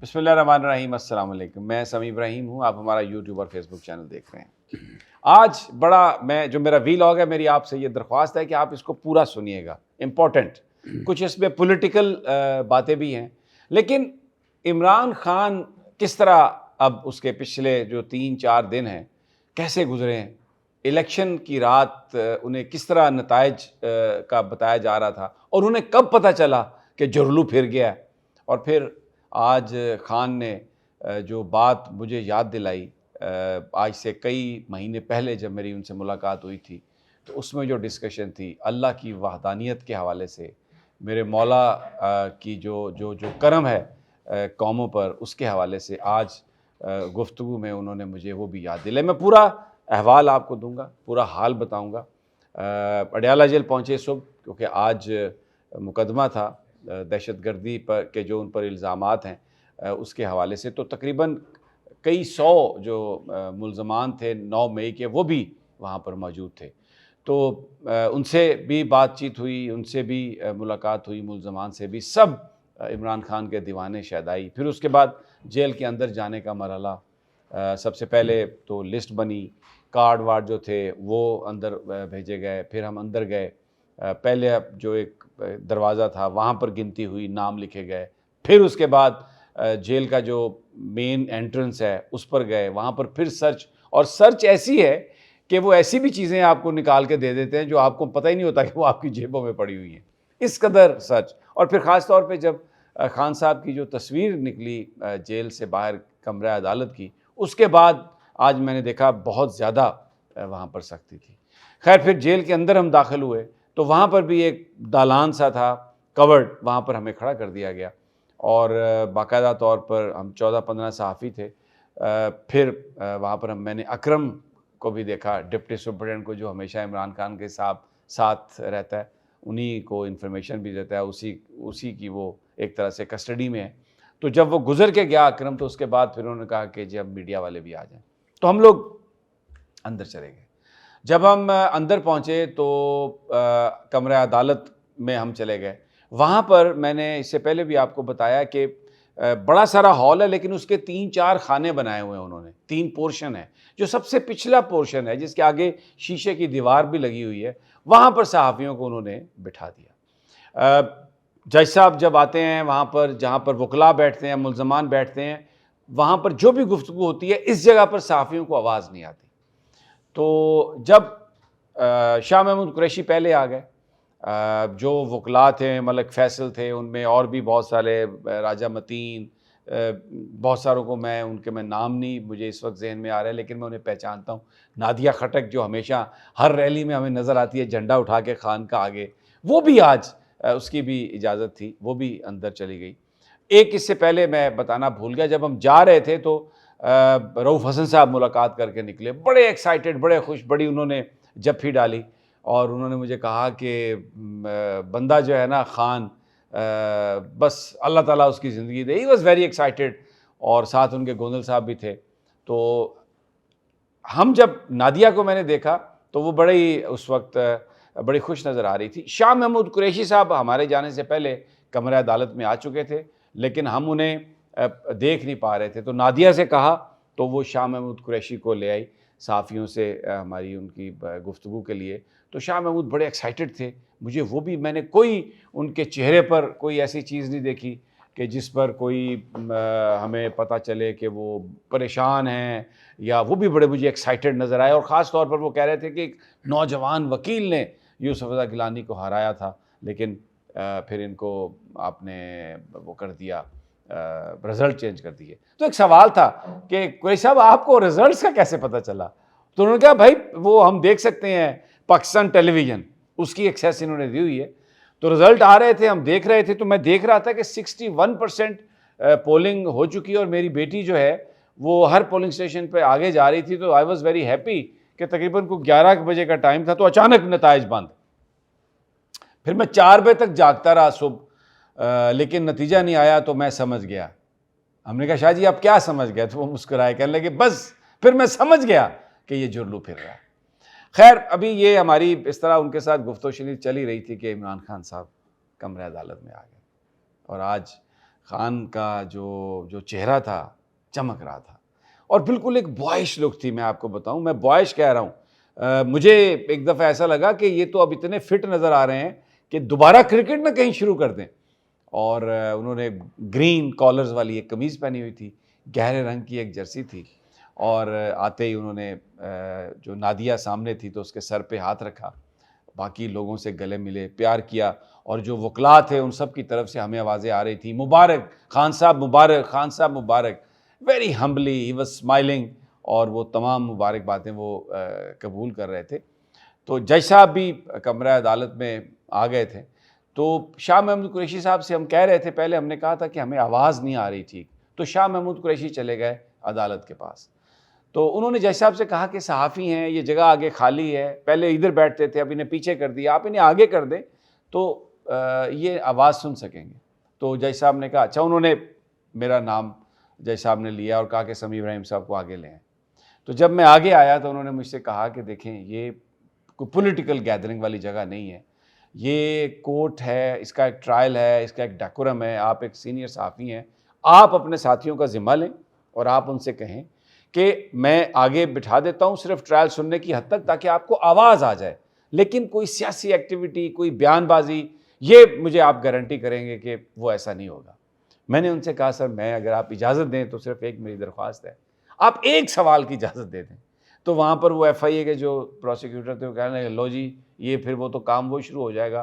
बिस्मिल्लाहिर्रहमानिर्रहीम, अस्सलाम वालेकुम। मैं समी इब्राहिम हूँ। आप हमारा यूट्यूब और फेसबुक चैनल देख रहे हैं। आज जो मेरा वीलॉग है, मेरी आपसे ये दरख्वास्त है कि आप इसको पूरा सुनिएगा। इम्पोर्टेंट कुछ इसमें पॉलिटिकल बातें भी हैं, लेकिन इमरान खान किस तरह अब उसके पिछले जो 3-4 दिन हैं कैसे गुजरे हैं, इलेक्शन की रात उन्हें किस तरह नताइज का बताया जा रहा था और उन्हें कब पता चला कि जुर्लू फिर गया है। और फिर आज खान ने जो बात मुझे याद दिलाई, आज से कई महीने पहले जब मेरी उनसे मुलाकात हुई थी, तो उसमें जो डिस्कशन थी अल्लाह की वहदानियत के हवाले से, मेरे मौला की जो जो जो करम है कौमों पर, उसके हवाले से आज गुफ्तगू में उन्होंने मुझे वो भी याद दिलाई। मैं पूरा अहवाल आपको दूंगा, पूरा हाल बताऊंगा। अडयाला जेल पहुँचे सुबह, क्योंकि आज मुकदमा था दहशतगर्दी पर के जो उन पर इल्ज़ामात हैं उसके हवाले से। तो तकरीबन कई 100 जो मुल्ज़मान थे 9 मई के, वो भी वहाँ पर मौजूद थे। तो उनसे भी बातचीत हुई, उनसे भी मुलाकात हुई, मुल्ज़मान से भी। सब इमरान खान के दीवाने शहदाई। फिर उसके बाद जेल के अंदर जाने का मरहला, सबसे पहले तो लिस्ट बनी, कार्ड वार्ड जो थे वो अंदर भेजे गए। फिर हम अंदर गए, पहले जो एक दरवाज़ा था वहाँ पर गिनती हुई, नाम लिखे गए। फिर उसके बाद जेल का जो मेन एंट्रेंस है उस पर गए, वहाँ पर फिर सर्च। और सर्च ऐसी है कि वो ऐसी भी चीज़ें आपको निकाल के दे देते हैं जो आपको पता ही नहीं होता कि वो आपकी जेबों में पड़ी हुई हैं, इस कदर सर्च। और फिर ख़ास तौर पे जब खान साहब की जो तस्वीर निकली जेल से बाहर कमरा अदालत की, उसके बाद आज मैंने देखा बहुत ज़्यादा वहाँ पर सख्ती थी। खैर, फिर जेल के अंदर हम दाखिल हुए तो वहाँ पर भी एक दालान सा था, कवर्ड, वहाँ पर हमें खड़ा कर दिया गया और बाकायदा तौर पर हम 14-15 सहाफ़ी थे। फिर वहाँ पर मैंने अकरम को भी देखा, डिप्टी सुपरटेंडेंट को, जो हमेशा इमरान खान के साथ रहता है, उन्हीं को इन्फॉर्मेशन भी देता है, उसी की वो एक तरह से कस्टडी में है। तो जब वो गुजर के गया अकरम, तो उसके बाद फिर उन्होंने कहा कि जी अब मीडिया वाले भी आ जाएँ। तो हम लोग अंदर चले गए। जब हम अंदर पहुँचे तो कमरा अदालत में हम चले गए। वहाँ पर मैंने इससे पहले भी आपको बताया कि बड़ा सारा हॉल है, लेकिन उसके 3-4 खाने बनाए हुए हैं उन्होंने। 3 पोर्शन है। जो सबसे पिछला पोर्शन है, जिसके आगे शीशे की दीवार भी लगी हुई है, वहाँ पर सहाफ़ियों को उन्होंने बिठा दिया। जज साहब जब आते हैं वहाँ पर, जहाँ पर वकला बैठते हैं, मुल्ज़मान बैठते हैं, वहाँ पर जो भी गुफ्तगू होती है, इस जगह पर सहाफ़ियों को आवाज़ नहीं आती। तो जब शाह महमूद कुरैशी पहले आ गए, जो वकला थे, मलिक फैसल थे, उनमें और भी बहुत सारे, राजा मतीन, बहुत सारों को मैं नाम नहीं मुझे इस वक्त जहन में आ रहा है, लेकिन मैं उन्हें पहचानता हूँ। नादिया खटक, जो हमेशा हर रैली में हमें नज़र आती है झंडा उठा के खान का आगे, वो भी आज उसकी भी इजाज़त थी, वो भी अंदर चली गई। एक इससे पहले मैं बताना भूल गया, जब हम जा रहे थे तो रऊफ़ हसन साहब मुलाकात करके निकले, बड़े एक्साइटेड, बड़े खुश, बड़ी उन्होंने जफ्फी डाली और उन्होंने मुझे कहा कि बंदा जो है ना खान, बस अल्लाह ताला उसकी ज़िंदगी दे। He was very excited. और साथ उनके गोंदल साहब भी थे। तो हम जब नादिया को मैंने देखा तो वो बड़े ही उस वक्त बड़ी खुश नज़र आ रही थी। शाह महमूद कुरैशी साहब हमारे जाने से पहले कमरा अदालत में आ चुके थे, लेकिन हम उन्हें देख नहीं पा रहे थे। तो नादिया से कहा तो वो शाह महमूद कुरैशी को ले आई सहाफ़ियों से हमारी उनकी गुफ्तगू के लिए। तो शाह महमूद बड़े एक्साइटेड थे। मुझे वो भी, मैंने कोई उनके चेहरे पर कोई ऐसी चीज़ नहीं देखी कि जिस पर कोई हमें पता चले कि वो परेशान हैं, या वो भी बड़े मुझे एक्साइटेड नज़र आए। और ख़ास तौर पर वो कह रहे थे कि एक नौजवान वकील ने यूसुफ रज़ा गिलानी को हराया था, लेकिन फिर इनको आपने वो कर दिया, रिज़ल्ट चेंज कर दिए। तो एक सवाल था कि कुरैशी साहब, आपको रिज़ल्ट्स का कैसे पता चला? तो उन्होंने कहा भाई वो हम देख सकते हैं, पाकिस्तान टेलीविज़न, उसकी एक्सेस इन्होंने दी हुई है। तो रिज़ल्ट आ रहे थे, हम देख रहे थे। तो मैं देख रहा था कि 61% पोलिंग हो चुकी है और मेरी बेटी जो है वो हर पोलिंग स्टेशन पे आगे जा रही थी। तो आई वॉज़ वेरी हैप्पी कि तकरीबन को 11 बजे का टाइम था, तो अचानक नताइज बंद। फिर मैं 4 बजे तक जागता रहा सुबह, लेकिन नतीजा नहीं आया। तो मैं समझ गया। हमने कहा शाह जी आप क्या समझ गए? तो वो मुस्कुराए, कहने लगे बस फिर मैं समझ गया कि ये जुर्लू फिर रहा है। खैर, अभी ये हमारी इस तरह उनके साथ गुफ्तगू चली रही थी कि इमरान खान साहब कमरे अदालत में आ गए। और आज खान का जो चेहरा था चमक रहा था और बिल्कुल एक बॉयश लुक थी। मैं आपको बताऊं, मैं बॉयश कह रहा हूं। मुझे एक दफ़ा ऐसा लगा कि ये तो अब इतने फिट नज़र आ रहे हैं कि दोबारा क्रिकेट ना कहीं शुरू कर दें। और उन्होंने ग्रीन कॉलर्स वाली एक कमीज़ पहनी हुई थी, गहरे रंग की एक जर्सी थी और आते ही उन्होंने जो नादिया सामने थी तो उसके सर पे हाथ रखा, बाकी लोगों से गले मिले, प्यार किया और जो वकला थे उन सब की तरफ से हमें आवाज़ें आ रही थी, मुबारक खान साहब, मुबारक खान साहब, मुबारक। Very humbly he was smiling और वो तमाम मुबारक बातें वो कबूल कर रहे थे। तो जज साहब भी कमरा अदालत में आ गए थे। तो शाह महमूद कुरैशी साहब से हम कह रहे थे, पहले हमने कहा था कि हमें आवाज़ नहीं आ रही ठीक, तो शाह महमूद कुरैशी चले गए अदालत के पास। तो उन्होंने जज साहब से कहा कि सहाफ़ी हैं, ये जगह आगे खाली है, पहले इधर बैठते थे, अब इन्हें पीछे कर दिया, आप इन्हें आगे कर दें तो ये आवाज़ सुन सकेंगे। तो जज साहब ने कहा अच्छा। उन्होंने मेरा नाम जज साहब ने लिया और कहा कि समी इब्राहिम साहब को आगे लें। तो जब मैं आगे आया तो उन्होंने मुझसे कहा कि देखें, ये कोई पॉलिटिकल गैदरिंग वाली जगह नहीं है, ये कोर्ट है, इसका एक ट्रायल है, इसका एक डेकोरम है, आप एक सीनियर सहाफ़ी हैं, आप अपने साथियों का ज़िम्मा लें और आप उनसे कहें कि मैं आगे बिठा देता हूँ सिर्फ ट्रायल सुनने की हद तक, ताकि आपको आवाज़ आ जाए, लेकिन कोई सियासी एक्टिविटी, कोई बयानबाजी, ये मुझे आप गारंटी करेंगे कि वो ऐसा नहीं होगा। मैंने उनसे कहा सर, मैं अगर आप इजाज़त दें तो सिर्फ एक मेरी दरख्वास्त है, आप एक सवाल की इजाज़त दे दें। तो वहाँ पर वो FIA के जो प्रोसिक्यूटर थे वो कहने लगे लो जी, ये फिर वो तो काम वो शुरू हो जाएगा,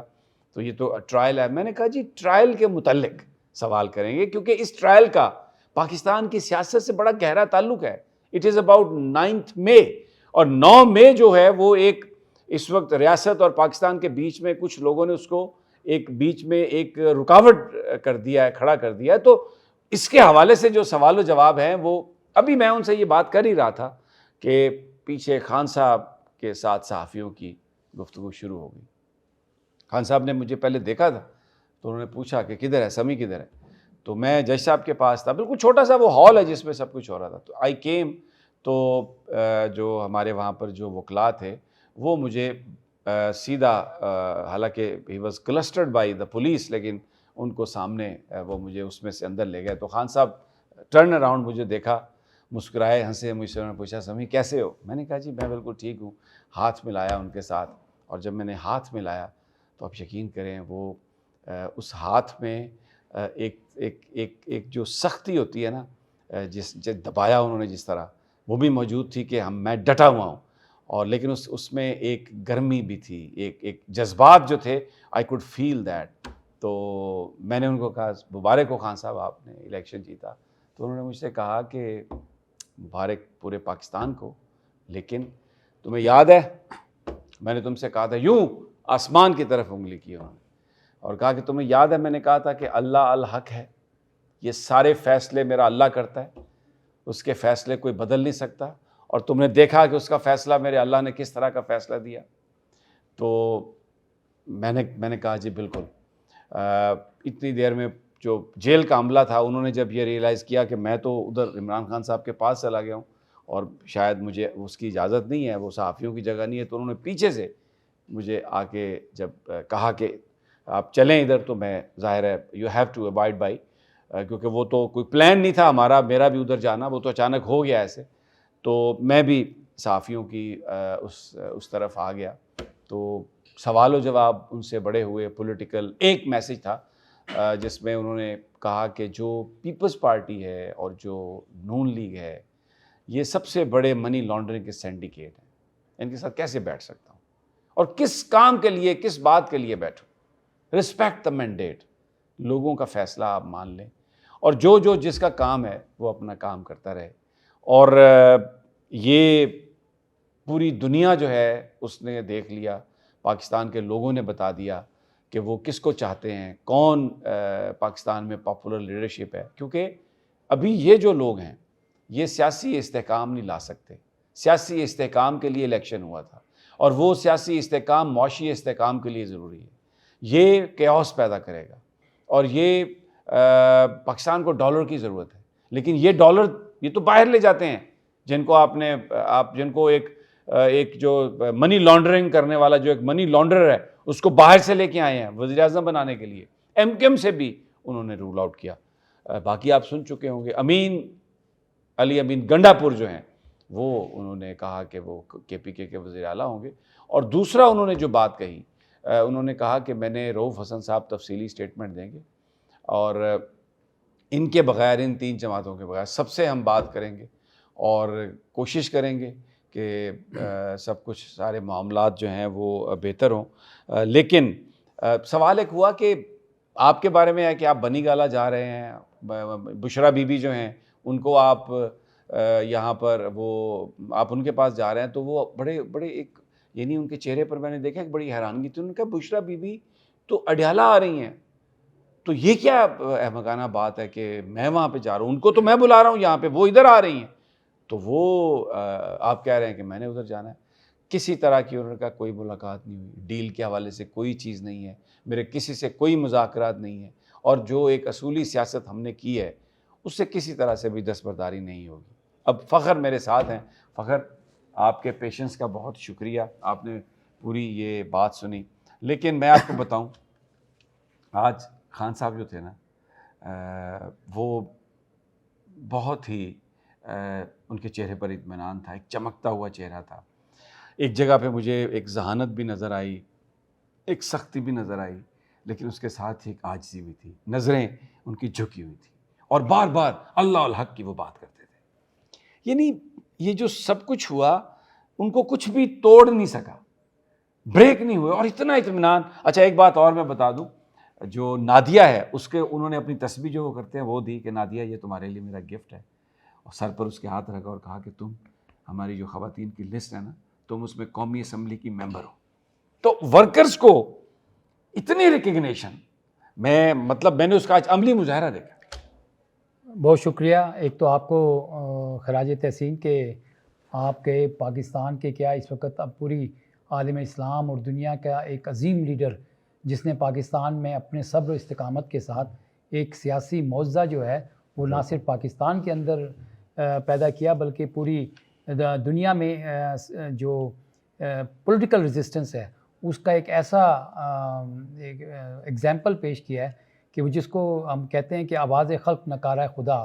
तो ये तो ट्रायल है। मैंने कहा जी, ट्रायल के मुतल्लिक सवाल करेंगे क्योंकि इस ट्रायल का पाकिस्तान की सियासत से बड़ा गहरा ताल्लुक है। इट इज़ अबाउट 9 मई और 9 मई जो है वो एक इस वक्त रियासत और पाकिस्तान के बीच में कुछ लोगों ने उसको एक बीच में एक रुकावट कर दिया है, खड़ा कर दिया है। तो इसके हवाले से जो सवाल व जवाब हैं, वो अभी मैं उनसे ये बात कर ही रहा था कि पीछे खान साहब के साथ सहाफ़ियों की गुफ्तगू शुरू हो गई। खान साहब ने मुझे पहले देखा था तो उन्होंने पूछा कि किधर है समी, किधर है? तो मैं जज साहब के पास था, बिल्कुल छोटा सा वो हॉल है जिसमें सब कुछ हो रहा था। तो आई केम, तो जो हमारे वहाँ पर जो वकला थे वो मुझे सीधा, हालांकि he was clustered by the police, लेकिन उनको सामने वो मुझे उसमें से अंदर ले गए। तो खान साहब टर्न अराउंड मुझे देखा, मुस्कुराए, हंसे, मुझसे उन्होंने पूछा समी कैसे हो? मैंने कहा जी मैं बिल्कुल ठीक हूँ। हाथ मिलाया उनके साथ और जब मैंने हाथ मिलाया तो आप यकीन करें वो उस हाथ में एक एक एक एक जो सख्ती होती है ना, जिस दबाया उन्होंने जिस तरह, वो भी मौजूद थी कि मैं डटा हुआ हूँ। और लेकिन उसमें एक गर्मी भी थी, एक जज्बात जो थे, आई कुड फील दैट। तो मैंने उनको कहा मुबारक हो खान साहब, आपने इलेक्शन जीता। तो उन्होंने मुझसे कहा कि मुबारक पूरे पाकिस्तान को, लेकिन तुम्हें याद है मैंने तुमसे कहा था, यूं आसमान की तरफ उंगली की उन्होंने और कहा कि तुम्हें याद है मैंने कहा था कि अल्लाह अल हक है, ये सारे फैसले मेरा अल्लाह करता है, उसके फैसले कोई बदल नहीं सकता। और तुमने देखा कि उसका फ़ैसला मेरे अल्लाह ने किस तरह का फ़ैसला दिया। तो मैंने कहा जी बिल्कुल। इतनी देर में जो जेल का अमला था उन्होंने जब ये रियलाइज़ किया कि मैं तो उधर इमरान खान साहब के पास चला गया हूँ और शायद मुझे उसकी इजाज़त नहीं है, वो सहाफ़ियों की जगह नहीं है, तो उन्होंने पीछे से मुझे आके जब कहा कि आप चलें इधर, तो मैं ज़ाहिर है you have to abide by, क्योंकि वो तो कोई प्लान नहीं था हमारा, मेरा भी उधर जाना, वो तो अचानक हो गया ऐसे। तो मैं भी सहाफ़ियों की उस तरफ आ गया। तो सवाल व जवाब उनसे बड़े हुए, पॉलिटिकल एक मैसेज था जिसमें उन्होंने कहा कि जो पीपल्स पार्टी है और जो नून लीग है, ये सबसे बड़े मनी लॉन्ड्रिंग के सिंडिकेट हैं, इनके साथ कैसे बैठ सकता हूँ और किस काम के लिए, किस बात के लिए बैठूँ? रिस्पेक्ट द मैंडेट, लोगों का फ़ैसला आप मान लें और जो जिसका काम है वो अपना काम करता रहे। और ये पूरी दुनिया जो है उसने देख लिया, पाकिस्तान के लोगों ने बता दिया कि वो किसको चाहते हैं, कौन पाकिस्तान में पॉपुलर लीडरशिप है। क्योंकि अभी ये जो लोग हैं ये सियासी इस्तेहकाम नहीं ला सकते। सियासी इस्तेहकाम के लिए इलेक्शन हुआ था और वो सियासी इस्तेहकाम मौशी इस्तेहकाम के लिए ज़रूरी है। ये केओस पैदा करेगा और ये पाकिस्तान को डॉलर की ज़रूरत है, लेकिन ये डॉलर ये तो बाहर ले जाते हैं, जिनको आप जिनको एक जो मनी लॉन्ड्रिंग करने वाला जो एक मनी लॉन्ड्रर है उसको बाहर से लेके आए हैं वज़ीर आज़म बनाने के लिए। MKM से भी उन्होंने रूल आउट किया। बाकी आप सुन चुके होंगे अली अमीन गंडापुर जो हैं वो उन्होंने कहा कि वो KPK के वज़ीर आला होंगे। और दूसरा उन्होंने जो बात कही, उन्होंने कहा कि मैंने रऊफ़ हसन साहब तफसीली स्टेटमेंट देंगे और इनके बग़ैर, इन 3 जमातों के बग़ैर सबसे हम बात करेंगे और कोशिश करेंगे कि सब कुछ, सारे मामलात जो हैं वो बेहतर हों। लेकिन सवाल एक हुआ कि आपके बारे में है कि आप बनी गाला जा रहे हैं, बुशरा बीबी जो हैं उनको आप यहाँ पर वो आप उनके पास जा रहे हैं, तो वो बड़े बड़े एक, यानी उनके चेहरे पर मैंने देखा एक बड़ी हैरानगी थी। उन्होंने कहा बुशरा बीबी तो अडयाला आ रही हैं, तो ये क्या अहमकाना बात है कि मैं वहाँ पे जा रहा हूँ, उनको तो मैं बुला रहा हूँ यहाँ पे, वो इधर आ रही हैं, तो वो आप कह रहे हैं कि मैंने उधर जाना है। किसी तरह की उनका कोई मुलाकात नहीं हुई, डील के हवाले से कोई चीज़ नहीं है, मेरे किसी से कोई मुज़ाकरात नहीं है, और जो एक असूली सियासत हमने की है उससे किसी तरह से भी दस्तबरदारी नहीं होगी। अब फ़ख्र मेरे साथ हैं। फ़ख्र, आपके पेशेंस का बहुत शुक्रिया, आपने पूरी ये बात सुनी। लेकिन मैं आपको बताऊं, आज खान साहब जो थे ना, वो बहुत ही उनके चेहरे पर इत्मीनान था, एक चमकता हुआ चेहरा था। एक जगह पे मुझे एक जहानत भी नज़र आई, एक सख्ती भी नज़र आई, लेकिन उसके साथ ही एक आजिज़ी भी थी। नज़रें उनकी झुकी हुई थी और बार बार अल्लाह अल हक की वो बात करते थे। यानी ये जो सब कुछ हुआ, उनको कुछ भी तोड़ नहीं सका, ब्रेक नहीं हुए, और इतना इत्मीनान। अच्छा, एक बात और मैं बता दूं, जो नादिया है उसके उन्होंने अपनी तस्बीह जो वो करते हैं वो दी कि नादिया ये तुम्हारे लिए मेरा गिफ्ट है, और सर पर उसके हाथ रखा और कहा कि तुम हमारी जो ख़वातीन की लिस्ट है ना, तुम उसमें कौमी असम्बली की मेंबर हो। तो वर्कर्स को इतनी रिकग्निशन, मैंने उसका आज अमली मुजाहरा देखा। बहुत शुक्रिया। एक तो आपको खराज तहसीन के आपके पाकिस्तान के क्या इस वक्त अब पूरी आलम इस्लाम और दुनिया का एक अजीम लीडर, जिसने पाकिस्तान में अपने सब्र इस्तिकामत के साथ एक सियासी मौज़ा जो है वो ना सिर्फ पाकिस्तान के अंदर पैदा किया, बल्कि पूरी दुनिया में जो पॉलिटिकल रेजिस्टेंस है उसका एक ऐसा एक एग्ज़ाम्पल पेश किया है कि वो, जिसको हम कहते हैं कि आवाज़ खल्क़ नकारा खुदा।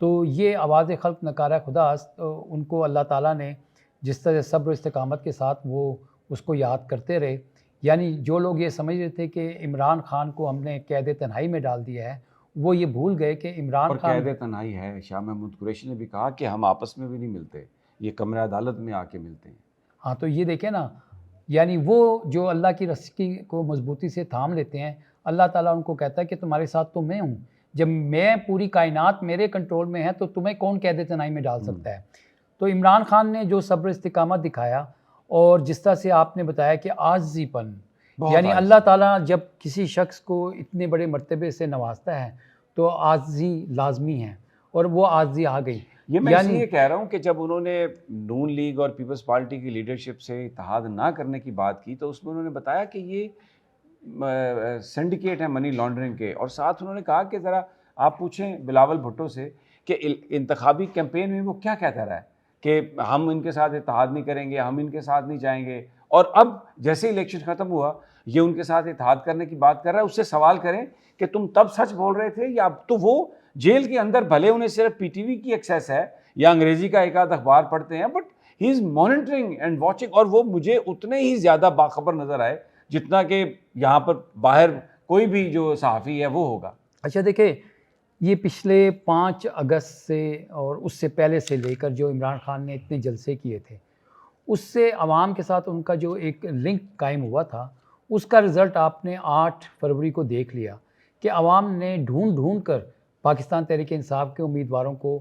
तो ये आवाज़ खल्क़ नकारा खुदा, तो उनको अल्लाह ताला ने जिस तरह सब्र इस्तिकामत के साथ वो उसको याद करते रहे। यानी जो लोग ये समझ रहे थे कि इमरान खान को हमने कैद तन्हाई में डाल दिया है, वो ये भूल गए कि इमरान खान कैद तन्हाई है। शाह महमूद कुरैशी ने भी कहा कि हम आपस में भी नहीं मिलते, ये कमरा अदालत में आके मिलते हैं। हाँ, तो ये देखें ना, यानी वो जो अल्लाह की रस्सी को मजबूती से थाम लेते हैं, अल्लाह ताला उनको कहता है कि तुम्हारे साथ तो मैं हूँ, जब मैं पूरी कायनात मेरे कंट्रोल में है तो तुम्हें कौन कैद तन्हाई में डाल सकता है। तो इमरान खान ने जो सब्र इस्तिकामत दिखाया, और जिस तरह से आपने बताया कि आजिज़ीपन, यानी अल्लाह ताला जब किसी शख्स को इतने बड़े मर्तबे से नवाजता है तो आजिज़ी लाजमी है, और वो आजिज़ी आ गई। ये मैं इसलिए कह रहा हूँ कि जब उन्होंने नून लीग और पीपल्स पार्टी की लीडरशिप से इत्तेहाद ना करने की बात की, तो उसमें उन्होंने बताया कि ये सिंडिकेट है मनी लॉन्ड्रिंग के, और साथ उन्होंने कहा कि ज़रा आप पूछें बिलावल भुट्टो से कि इंतखाबी कैंपेन में वो क्या कहता रहा है कि हम इनके साथ इत्तेहाद नहीं करेंगे, हम इनके साथ नहीं जाएंगे, और अब जैसे इलेक्शन ख़त्म हुआ ये उनके साथ इत्तेहाद करने की बात कर रहा है। उससे सवाल करें कि तुम तब सच बोल रहे थे या अब? तो वो जेल के अंदर भले उन्हें सिर्फ PTV की एक्सेस है या अंग्रेज़ी का एक आध अखबार पढ़ते हैं, but he is monitoring and watching, और वो मुझे उतने ही ज़्यादा बाखबर नज़र आए जितना कि यहाँ पर बाहर कोई भी जो सहाफ़ी है वो होगा। अच्छा, देखिए, ये पिछले 5 अगस्त से और उससे पहले से लेकर जो इमरान खान ने इतने जलसे किए थे, उससे आवाम के साथ उनका जो एक लिंक कायम हुआ था, उसका रिज़ल्ट आपने 8 फरवरी को देख लिया कि आवाम ने ढूंढ कर पाकिस्तान तहरीक इंसाफ के उम्मीदवारों को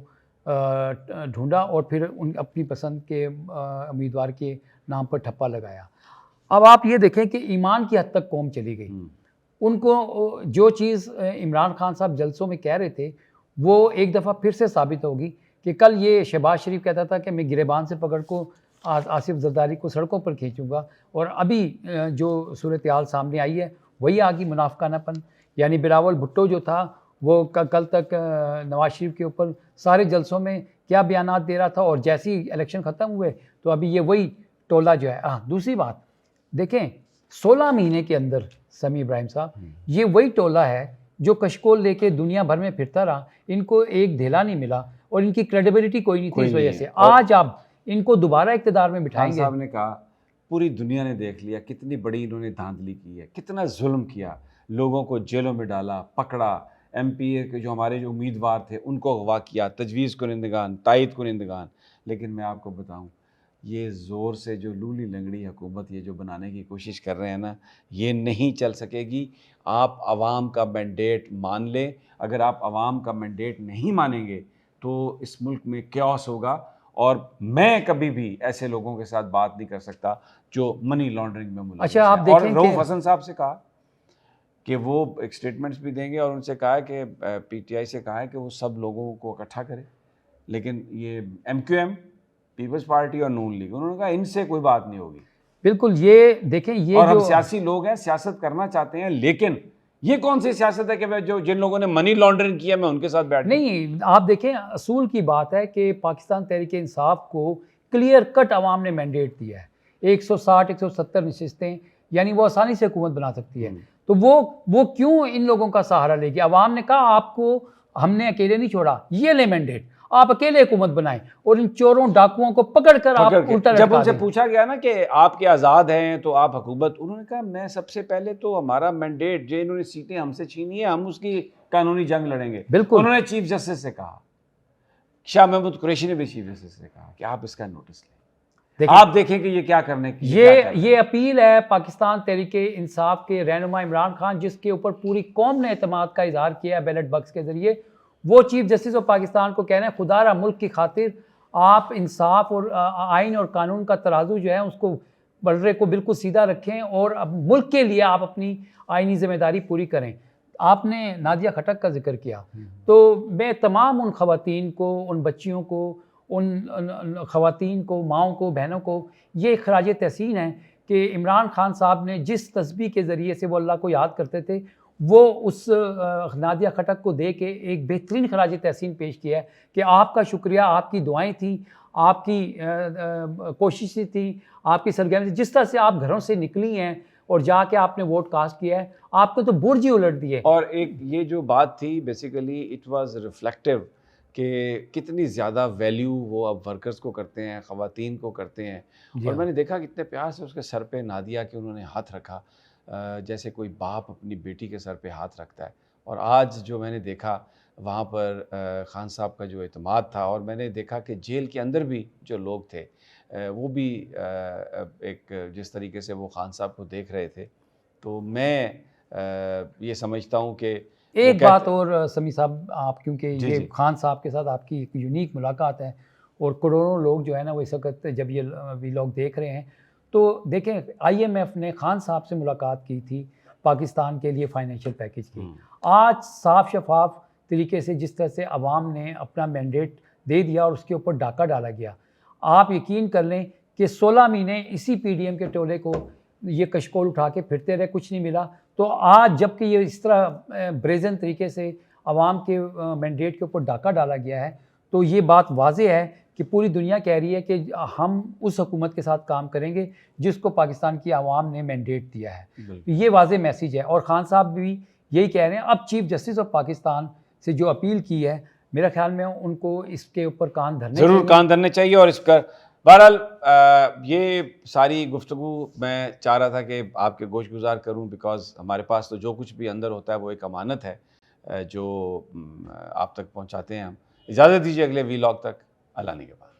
ढूंढा और फिर उन अपनी पसंद के उम्मीदवार के नाम पर ठप्पा लगाया। अब आप ये देखें कि ईमान की हद तक कौम चली गई। उनको जो चीज़ इमरान खान साहब जलसों में कह रहे थे, वो एक दफ़ा फिर से साबित होगी कि कल ये शहबाज शरीफ कहता था कि मैं गिरेबान से पकड़ को आसिफ जरदारी को सड़कों पर खींचूंगा, और अभी जो सूरत हाल सामने आई है वही आ गई मुनाफिकानापन। यानी बिलावल भुट्टो जो था वो कल तक नवाज शरीफ के ऊपर सारे जलसों में क्या बयानात दे रहा था, और जैसे ही इलेक्शन ख़त्म हुए तो अभी ये वही टोला जो है। हाँ, दूसरी बात देखें, 16 महीने के अंदर समी इब्राहिम साहब, ये वही टोला है जो कशकोल लेके दुनिया भर में फिरता रहा, इनको एक धेला नहीं मिला और इनकी क्रेडिबिलिटी कोई नहीं थी। इस वजह से आज आप इनको दोबारा इक़्तिदार में खान बिठाएंगे। साहब ने कहा पूरी दुनिया ने देख लिया कितनी बड़ी इन्होंने धांधली की है, कितना जुल्म किया, लोगों को जेलों में डाला, पकड़ा, एमपीए के जो हमारे जो उम्मीदवार थे उनको अगवा किया, तजवीज़ कुनिंदगान, तायद कुनिंदगान। लेकिन मैं आपको बताऊं, ये ज़ोर से जो लूली लंगड़ी हुकूमत ये जो बनाने की कोशिश कर रहे हैं ना, ये नहीं चल सकेगी। आप आवाम का मैंडेट मान लें। अगर आप आवाम का मैंडेट नहीं मानेंगे तो इस मुल्क में क्यास होगा। और मैं कभी भी ऐसे लोगों के साथ बात नहीं कर सकता जो मनी लॉन्ड्रिंग में मुलविस अच्छा, आप हैं। और देखें रऊफ कि हसन साहब से कहा कि वो एक स्टेटमेंट्स भी देंगे और उनसे कहा कि पीटीआई से कहा है कि वो सब लोगों को इकट्ठा करे। लेकिन ये एमक्यूएम, पीपल्स पार्टी और नून लीग, उन्होंने कहा इनसे कोई बात नहीं होगी। बिल्कुल, ये देखें, ये और हम जो सियासी लोग हैं, सियासत करना चाहते हैं, लेकिन ये कौन सी सियासत है कि मैं जो जिन लोगों ने मनी लॉन्ड्रिंग किया मैं उनके साथ बैठ नहीं, आप देखें, असूल की बात है कि पाकिस्तान तहरीक इंसाफ को क्लियर कट आवाम ने मैंडेट दिया है। 160 170 नशिस्तें, यानी वो आसानी से हुकूमत बना सकती है। तो वो क्यों इन लोगों का सहारा लेगी? आवाम ने कहा आपको हमने अकेले नहीं छोड़ा, ये ले मैंडेट, आप अकेले हुकूमत बनाएं और इन चोरों डाकुओं को पकड़कर आप उल्टा जब लटका उनसे दें। पूछा गया ना कि आप क्या आज़ाद हैं तो आप हुकूमत, उन्होंने कहा मैं सबसे पहले तो हमारा मैंडेट जो इन्होंने सीटें हमसे छीनी है, हम उसकी कानूनी जंग लड़ेंगे। बिल्कुल। उन्होंने चीफ जस्टिस से कहा, शाह महमूद कुरैशी ने भी चीफ जस्टिस से कहा कि आप इसका नोटिस लें, आप देखें कि ये क्या करने की ये अपील है पाकिस्तान तहरीक इंसाफ के रहनुमा इमरान खान, जिसके ऊपर पूरी कौम ने एतमाद का इजहार किया है बैलेट बॉक्स के जरिए। वो चीफ जस्टिस ऑफ पाकिस्तान को कह रहे हैं खुदारा मुल्क की खातिर आप इंसाफ और आइन और कानून का तराजू जो है उसको बल्ले को बिल्कुल सीधा रखें और अब मुल्क के लिए आप अपनी आइनी जिम्मेदारी पूरी करें। आपने नादिया खटक का जिक्र किया, तो मैं तमाम उन ख़वातीन को, उन बच्चियों को, उन ख़वातीन को, माँओं को, बहनों को ये खराज तहसीन है कि इमरान खान साहब ने जिस तस्बीह के ज़रिए से वो अल्लाह को याद करते थे, वो उस नादिया खटक को दे के एक बेहतरीन खराज तहसीन पेश किया है कि आपका शुक्रिया, आपकी दुआएं थी, आपकी कोशिशें थी, आपकी सरगर्मी थी, जिस तरह से आप घरों से निकली हैं और जाके आपने वोट कास्ट किया है, आपने तो बुर्ज ही उलट दिए। और एक ये जो बात थी बेसिकली इट वाज रिफ्लेक्टिव कि कितनी ज़्यादा वैल्यू वो अब वर्कर्स को करते हैं, ख़वातीन को करते हैं। और मैंने देखा कितने प्यार से उसके सर पे नादिया के उन्होंने हाथ रखा, जैसे कोई बाप अपनी बेटी के सर पे हाथ रखता है। और आज जो मैंने देखा वहाँ पर खान साहब का जो एतमाद था, और मैंने देखा कि जेल के अंदर भी जो लोग थे वो भी एक जिस तरीके से वो खान साहब को देख रहे थे, तो मैं ये समझता हूँ कि एक बात और समी साहब, आप क्योंकि ये जी। खान साहब के साथ आपकी एक यूनिक मुलाकात है और करोड़ों लोग जो है ना वो इस वक्त जब ये व्लॉग देख रहे हैं, तो देखें IMF ने खान साहब से मुलाकात की थी पाकिस्तान के लिए फाइनेंशियल पैकेज की। आज साफ शफाफ तरीके से जिस तरह से अवाम ने अपना मैंडेट दे दिया और उसके ऊपर डाका डाला गया, आप यकीन कर लें कि 16 महीने इसी PDM के टोले को ये कशकोल उठा के फिरते रहे, कुछ नहीं मिला। तो आज जबकि ये इस तरह ब्रेजन तरीके से अवाम के मैंडेट के ऊपर डाका डाला गया है, तो ये बात वाज़ेह है कि पूरी दुनिया कह रही है कि हम उस हुकूमत के साथ काम करेंगे जिसको पाकिस्तान की आवाम ने मैंडेट दिया है। ये वाज़ेह मैसेज है और खान साहब भी यही कह रहे हैं। अब चीफ जस्टिस ऑफ पाकिस्तान से जो अपील की है, मेरा ख्याल में उनको इसके ऊपर कान धरने ज़रूर कान धरने चाहिए। और इसका बहरहाल ये सारी गुफ्तगू मैं चाह रहा था कि आपके गोश गुजार करूँ, बिकॉज़ हमारे पास तो जो कुछ भी अंदर होता है वो एक अमानत है जो आप तक पहुँचाते हैं हम। इजाज़त दीजिए अगले व्लॉग तक, अल्लाह ने के बाद।